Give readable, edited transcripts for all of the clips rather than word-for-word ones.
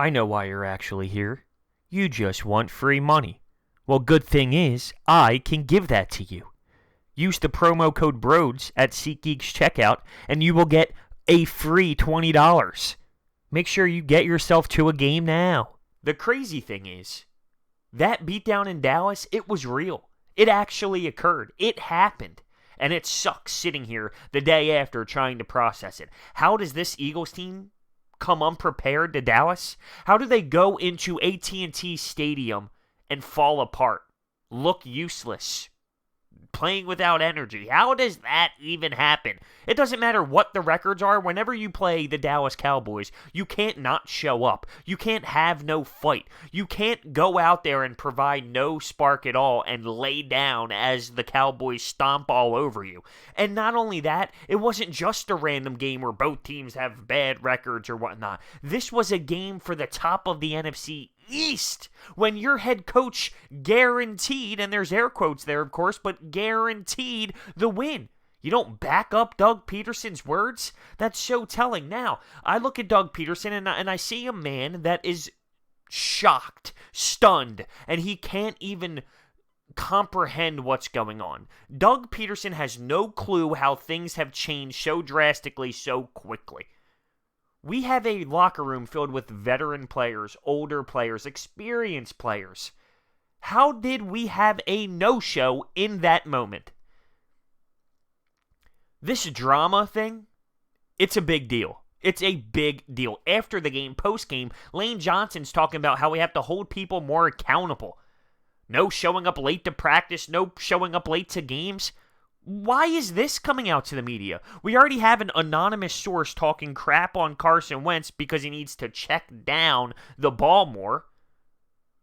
I know why you're actually here. You just want free money. Well, good thing is, I can give that to you. Use the promo code BROADS at SeatGeek's checkout, and you will get a free $20. Make sure you get yourself to a game now. The crazy thing is, that beatdown in Dallas, it was real. It actually occurred. It happened. And it sucks sitting here the day after trying to process it. How does this Eagles team come unprepared to Dallas? How do they go into AT&T Stadium and fall apart? Look useless. Playing without energy. How does that even happen? It doesn't matter what the records are. Whenever you play the Dallas Cowboys, you can't not show up. You can't have no fight. You can't go out there and provide no spark at all and lay down as the Cowboys stomp all over you. And not only that, it wasn't just a random game where both teams have bad records or whatnot. This was a game for the top of the NFC East, when your head coach guaranteed, and there's air quotes there, of course, but guaranteed the win. You don't back up Doug Pederson's words? That's so telling. Now, I look at Doug Pederson, and I see a man that is shocked, stunned, and he can't even comprehend what's going on. Doug Pederson has no clue how things have changed so drastically so quickly. We have a locker room filled with veteran players, older players, experienced players. How did we have a no-show in that moment? This drama thing, it's a big deal. It's a big deal. After the game, post-game, Lane Johnson's talking about how we have to hold people more accountable. No showing up late to practice, no showing up late to games. Why is this coming out to the media? We already have an anonymous source talking crap on Carson Wentz because he needs to check down the ball more.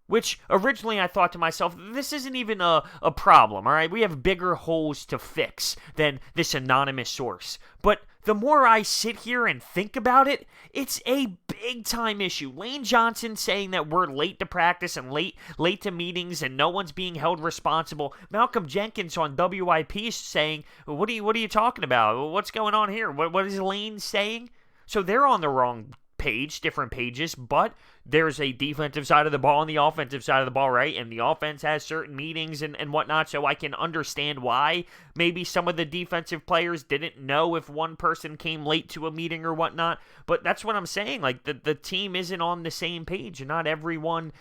Which, originally I thought to myself, this isn't even a problem, all right? We have bigger holes to fix than this anonymous source. But the more I sit here and think about it, it's a big-time issue. Lane Johnson saying that we're late to practice and late to meetings and no one's being held responsible. Malcolm Jenkins on WIP is saying, what are you talking about? What's going on here? What is Lane saying? So they're on the wrong page, different pages, but there's a defensive side of the ball and the offensive side of the ball, right? And the offense has certain meetings and whatnot, so I can understand why maybe some of the defensive players didn't know if one person came late to a meeting or whatnot, but that's what I'm saying. Like, the team isn't on the same page, and not everyone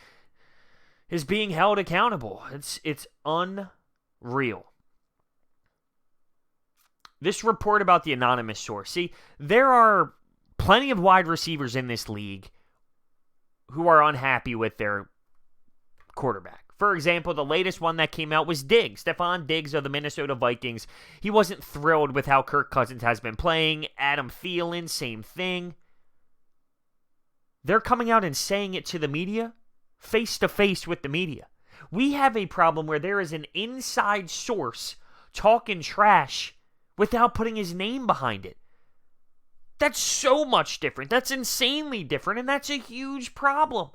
is being held accountable. It's unreal. This report about the anonymous source. See, there are plenty of wide receivers in this league who are unhappy with their quarterback. For example, the latest one that came out was Diggs. Stephon Diggs of the Minnesota Vikings. He wasn't thrilled with how Kirk Cousins has been playing. Adam Thielen, same thing. They're coming out and saying it to the media, face to face with the media. We have a problem where there is an inside source talking trash without putting his name behind it. That's so much different. That's insanely different, and that's a huge problem.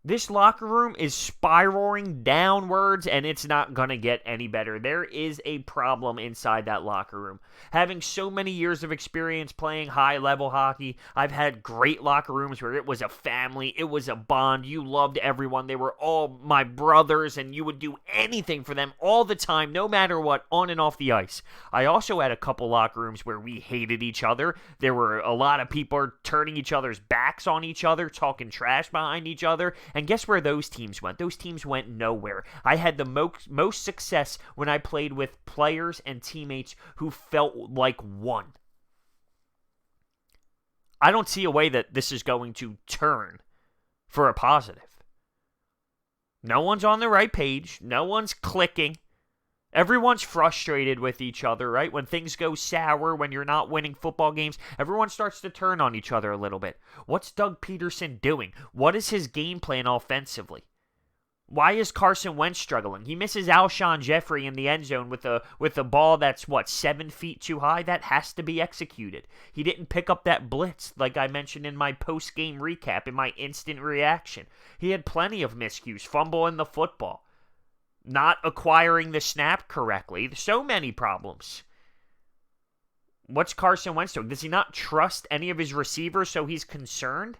This locker room is spiraling downwards, and it's not going to get any better. There is a problem inside that locker room. Having so many years of experience playing high-level hockey, I've had great locker rooms where it was a family, it was a bond. You loved everyone. They were all my brothers, and you would do anything for them all the time, no matter what, on and off the ice. I also had a couple locker rooms where we hated each other. There were a lot of people turning each other's backs on each other, talking trash behind each other. And guess where those teams went? Those teams went nowhere. I had the most success when I played with players and teammates who felt like one. I don't see a way that this is going to turn for a positive. No one's on the right page. No one's clicking. Everyone's frustrated with each other, right? When things go sour, when you're not winning football games, everyone starts to turn on each other a little bit. What's Doug Pederson doing? What is his game plan offensively? Why is Carson Wentz struggling? He misses Alshon Jeffrey in the end zone with a ball that's, 7 feet too high? That has to be executed. He didn't pick up that blitz, like I mentioned in my post-game recap, in my instant reaction. He had plenty of miscues, fumbling the football, not acquiring the snap correctly. So many problems. What's Carson Wentz doing? Does he not trust any of his receivers, so he's concerned?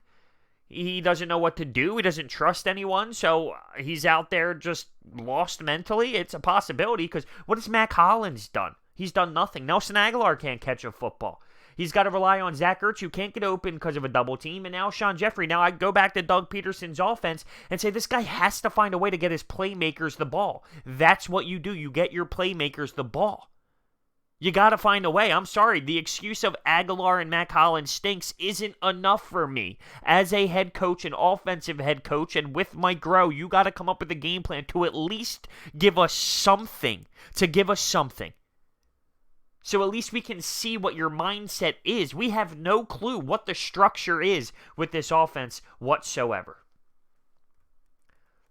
He doesn't know what to do. He doesn't trust anyone, so he's out there just lost mentally. It's a possibility, because what has Mac Hollins done? He's done nothing. Nelson Agholor can't catch a football. He's got to rely on Zach Ertz, who can't get open because of a double team, and now Sean Jeffrey. Now I go back to Doug Pederson's offense and say this guy has to find a way to get his playmakers the ball. That's what you do. You get your playmakers the ball. You got to find a way. I'm sorry. The excuse of Agholor and Mac Hollins stinks isn't enough for me. As a head coach, an offensive head coach, and with Mike Groh, you got to come up with a game plan to at least give us something. So at least we can see what your mindset is. We have no clue what the structure is with this offense whatsoever.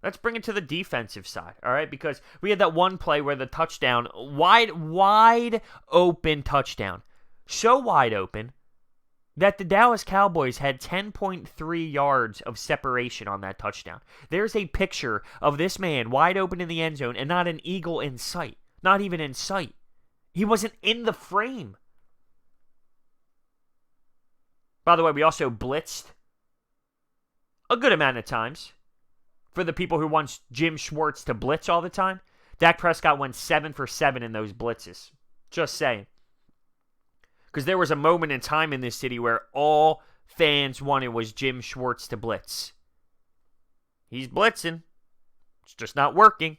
Let's bring it to the defensive side, all right? Because we had that one play where the touchdown, wide open touchdown. So wide open that the Dallas Cowboys had 10.3 yards of separation on that touchdown. There's a picture of this man wide open in the end zone and not an eagle in sight. Not even in sight. He wasn't in the frame. By the way, we also blitzed a good amount of times. For the people who want Jim Schwartz to blitz all the time, Dak Prescott went 7 for 7 in those blitzes. Just saying. Because there was a moment in time in this city where all fans wanted was Jim Schwartz to blitz. He's blitzing. It's just not working.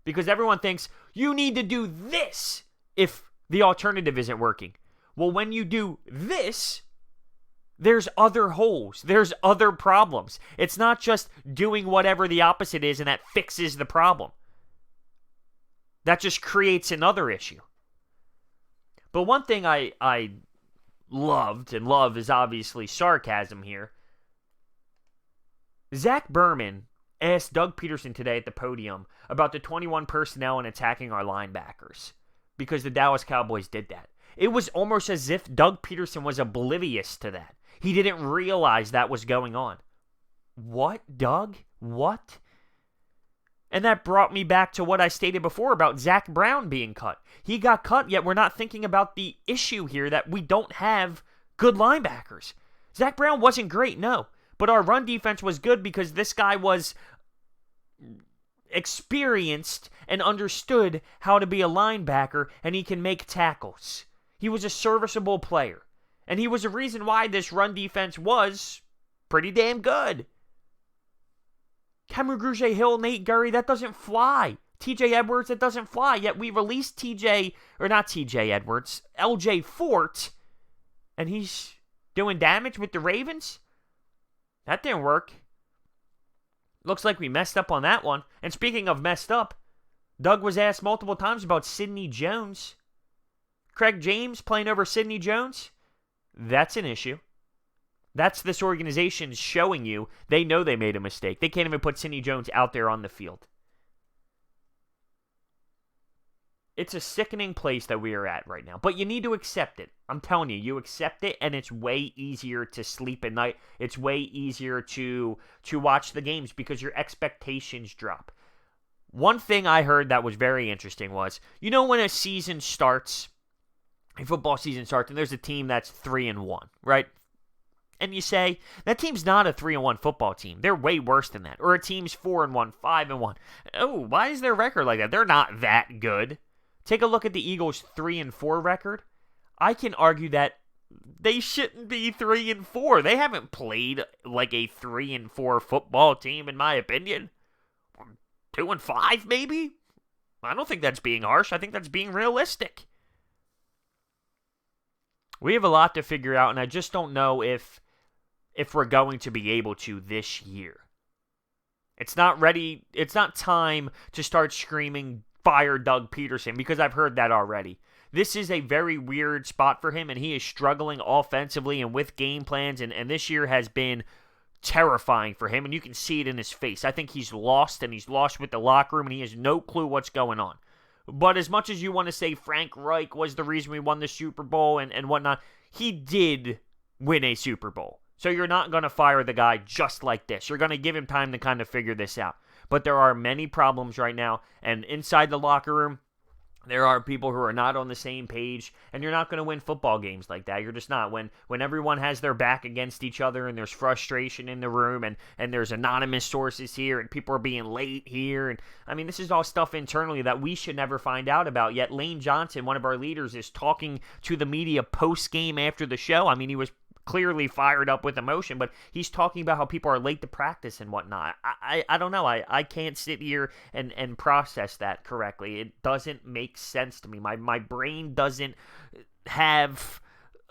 Because everyone thinks, you need to do this if the alternative isn't working. Well, when you do this, there's other holes. There's other problems. It's not just doing whatever the opposite is and that fixes the problem. That just creates another issue. But one thing I loved, and love is obviously sarcasm here. Zach Berman asked Doug Pederson today at the podium about the 21 personnel and attacking our linebackers because the Dallas Cowboys did that. It was almost as if Doug Pederson was oblivious to that. He didn't realize that was going on. What, Doug? What? And that brought me back to what I stated before about Zach Brown being cut. He got cut, yet we're not thinking about the issue here that we don't have good linebackers. Zach Brown wasn't great, no. But our run defense was good because this guy was experienced and understood how to be a linebacker, and he can make tackles. He was a serviceable player. And he was a reason why this run defense was pretty damn good. Cameron Grugier-Hill, Nate Gurry, that doesn't fly. TJ Edwards, that doesn't fly. Yet we released LJ Fort, and he's doing damage with the Ravens? That didn't work. Looks like we messed up on that one. And speaking of messed up, Doug was asked multiple times about Sidney Jones. Craig James playing over Sidney Jones? That's an issue. That's this organization showing you they know they made a mistake. They can't even put Sidney Jones out there on the field. It's a sickening place that we are at right now. But you need to accept it. I'm telling you, you accept it, and it's way easier to sleep at night. It's way easier to watch the games because your expectations drop. One thing I heard that was very interesting was, you know when a season starts, a football season starts, and there's a team that's 3-1, right? And you say, that team's not a 3-1 football team. They're way worse than that. Or a team's 4-1, 5-1. Oh, why is their record like that? They're not that good. Take a look at the Eagles' 3-4 record. I can argue that they shouldn't be 3-4. They haven't played like a 3-4 football team, in my opinion. 2-5, maybe? I don't think that's being harsh. I think that's being realistic. We have a lot to figure out, and I just don't know if we're going to be able to this year. It's not ready. It's not time to start screaming, fire Doug Pederson, because I've heard that already. This is a very weird spot for him, and he is struggling offensively and with game plans, and this year has been terrifying for him, and you can see it in his face. I think he's lost, and he's lost with the locker room, and he has no clue what's going on. But as much as you want to say Frank Reich was the reason we won the Super Bowl and whatnot, he did win a Super Bowl. So you're not going to fire the guy just like this. You're going to give him time to kind of figure this out. But there are many problems right now, and inside the locker room, There are people who are not on the same page, and you're not going to win football games like that. You're just not. When everyone has their back against each other and there's frustration in the room and there's anonymous sources here and people are being late here. And I mean, this is all stuff internally that we should never find out about. Yet Lane Johnson, one of our leaders, is talking to the media post-game after the show. I mean, he was clearly fired up with emotion, but he's talking about how people are late to practice and whatnot. I don't know. I can't sit here and process that correctly. It doesn't make sense to me. My brain doesn't have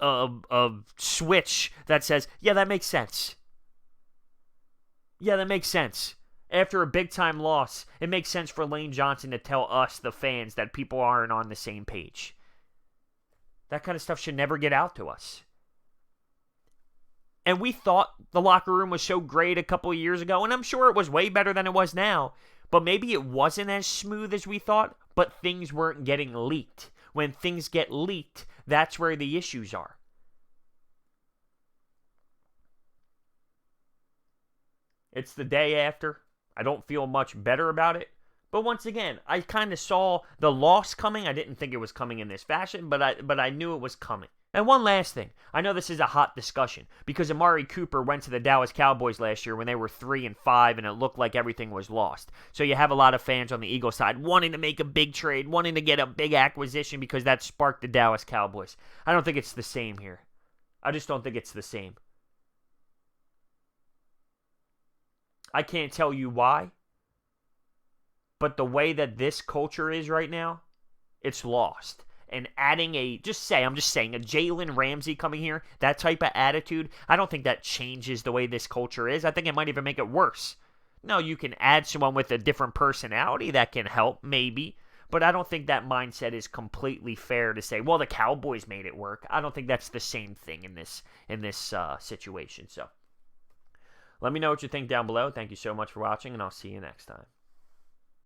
a switch that says, yeah, that makes sense. Yeah, that makes sense. After a big-time loss, it makes sense for Lane Johnson to tell us, the fans, that people aren't on the same page. That kind of stuff should never get out to us. And we thought the locker room was so great a couple of years ago, and I'm sure it was way better than it was now, but maybe it wasn't as smooth as we thought, but things weren't getting leaked. When things get leaked, that's where the issues are. It's the day after. I don't feel much better about it. But once again, I kind of saw the loss coming. I didn't think it was coming in this fashion, but I knew it was coming. And one last thing. I know this is a hot discussion because Amari Cooper went to the Dallas Cowboys last year when they were 3-5 and it looked like everything was lost. So you have a lot of fans on the Eagles side wanting to make a big trade, wanting to get a big acquisition because that sparked the Dallas Cowboys. I don't think it's the same here. I just don't think it's the same. I can't tell you why, but the way that this culture is right now, it's lost. And adding I'm just saying, a Jalen Ramsey coming here, that type of attitude, I don't think that changes the way this culture is. I think it might even make it worse. No, you can add someone with a different personality that can help, maybe. But I don't think that mindset is completely fair to say, well, the Cowboys made it work. I don't think that's the same thing in this situation. So let me know what you think down below. Thank you so much for watching, and I'll see you next time.